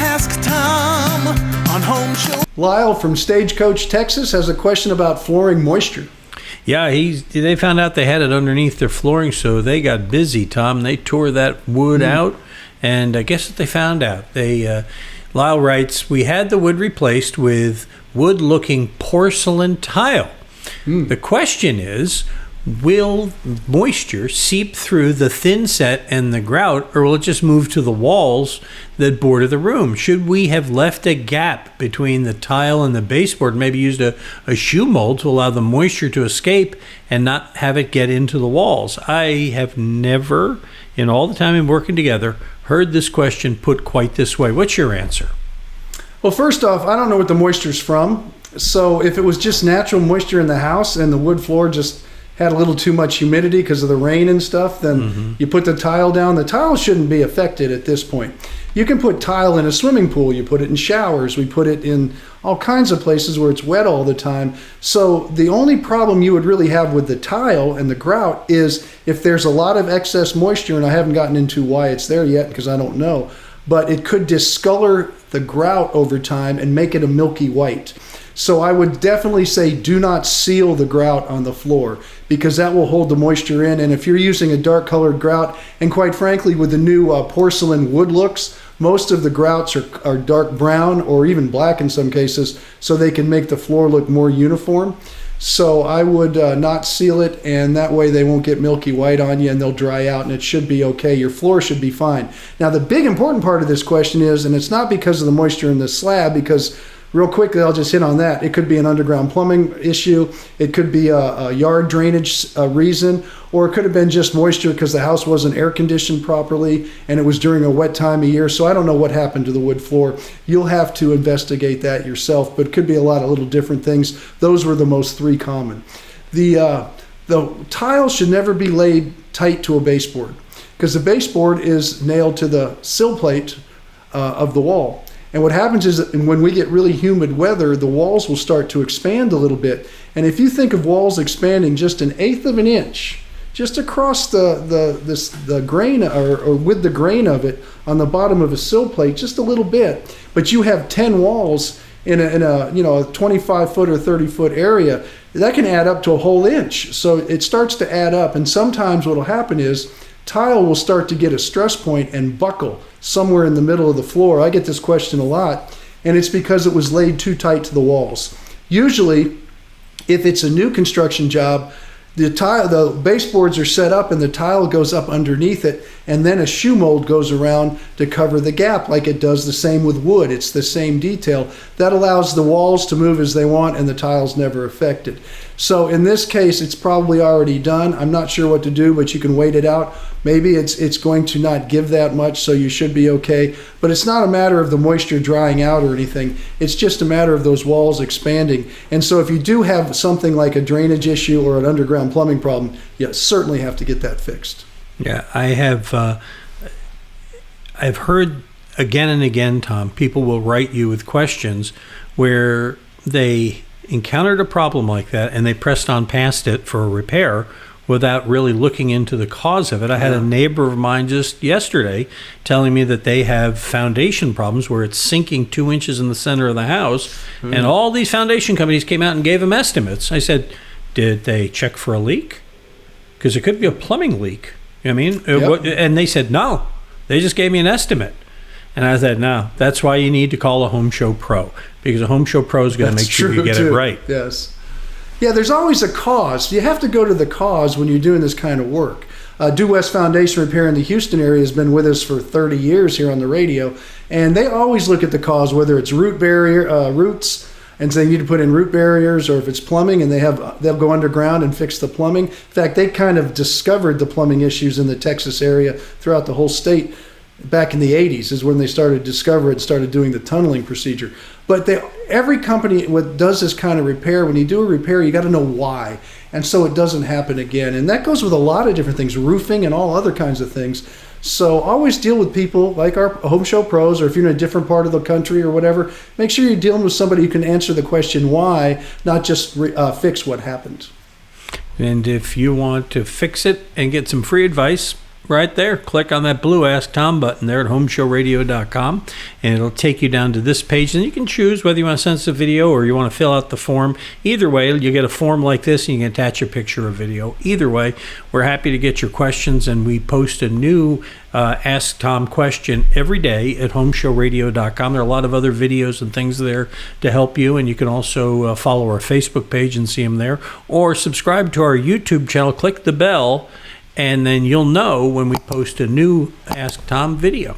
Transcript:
Ask Tom on Home Show. Lyle from Stagecoach, Texas has a question about flooring moisture. Yeah, they found out they had it underneath their flooring, so they got busy, Tom. They tore that wood out, and guess what they found out? Lyle writes, we had the wood replaced with wood-looking porcelain tile. The question is, will moisture seep through the thin set and the grout, or will it just move to the walls that border the room? Should we have left a gap between the tile and the baseboard, maybe used a shoe mold to allow the moisture to escape and not have it get into the walls? I have never, in all the time in working together, heard this question put quite this way. What's your answer? Well, first off, I don't know what the moisture's from. So if it was just natural moisture in the house and the wood floor just had a little too much humidity because of the rain and stuff, then you put the tile down. The tile shouldn't be affected at this point. You can put tile in a swimming pool. You put it in showers. We put it in all kinds of places where it's wet all the time. So the only problem you would really have with the tile and the grout is if there's a lot of excess moisture, and I haven't gotten into why it's there yet because I don't know, but it could discolor the grout over time and make it a milky white. So I would definitely say do not seal the grout on the floor because that will hold the moisture in. And if you're using a dark colored grout, and quite frankly with the new porcelain wood looks, most of the grouts are dark brown or even black in some cases, so they can make the floor look more uniform. So I would not seal it, and that way they won't get milky white on you and they'll dry out and it should be okay. Your floor should be fine. Now the big important part of this question is, and it's not because of the moisture in the slab, because real quickly, I'll just hit on that. It could be an underground plumbing issue. It could be a yard drainage reason, or it could have been just moisture because the house wasn't air conditioned properly and it was during a wet time of year. So I don't know what happened to the wood floor. You'll have to investigate that yourself, but it could be a lot of little different things. Those were the most three common. The tile should never be laid tight to a baseboard because the baseboard is nailed to the sill plate of the wall. And what happens is that when we get really humid weather, the walls will start to expand a little bit. And if you think of walls expanding just 1/8 of an inch, just across the grain or with the grain of it on the bottom of a sill plate, just a little bit, but you have 10 walls in a 25-foot or 30-foot area, that can add up to a whole inch. So it starts to add up. And sometimes what will happen is tile will start to get a stress point and buckle somewhere in the middle of the floor. I get this question a lot, and it's because it was laid too tight to the walls. Usually, if it's a new construction job, the baseboards are set up and the tile goes up underneath it, and then a shoe mold goes around to cover the gap like it does the same with wood. It's the same detail. That allows the walls to move as they want and the tile's never affected. So in this case, it's probably already done. I'm not sure what to do, but you can wait it out. Maybe it's going to not give that much, so you should be okay. But it's not a matter of the moisture drying out or anything. It's just a matter of those walls expanding. And so if you do have something like a drainage issue or an underground plumbing problem, you certainly have to get that fixed. Yeah, I've heard again and again, Tom, people will write you with questions where they encountered a problem like that and they pressed on past it for a repair without really looking into the cause of it. I had a neighbor of mine just yesterday telling me that they have foundation problems where it's sinking 2 inches in the center of the house, and all these foundation companies came out and gave them estimates. I said, did they check for a leak? Because it could be a plumbing leak. You know what I mean? And they said, no. They just gave me an estimate. And I said, no, that's why you need to call a Home Show Pro, because a Home Show Pro is going to make sure you get it right. Yes. Yeah, there's always a cause. You have to go to the cause when you're doing this kind of work. Due West Foundation Repair in the Houston area has been with us for 30 years here on the radio, and they always look at the cause, whether it's roots, and say you need to put in root barriers, or if it's plumbing, and they'll go underground and fix the plumbing. In fact, they kind of discovered the plumbing issues in the Texas area throughout the whole state. Back in the 80s is when they started doing the tunneling procedure. But every company does this kind of repair, when you do a repair, you got to know why. And so it doesn't happen again. And that goes with a lot of different things, roofing and all other kinds of things. So always deal with people like our Home Show Pros, or if you're in a different part of the country or whatever, make sure you're dealing with somebody who can answer the question why, not just fix what happened. And if you want to fix it and get some free advice, right there. Click on that blue Ask Tom button there at HomeShowRadio.com, and it'll take you down to this page. And you can choose whether you want to send us a video or you want to fill out the form. Either way, you get a form like this, and you can attach a picture or video. Either way, we're happy to get your questions, and we post a new Ask Tom question every day at HomeShowRadio.com. There are a lot of other videos and things there to help you, and you can also follow our Facebook page and see them there, or subscribe to our YouTube channel. Click the bell, and then you'll know when we post a new Ask Tom video.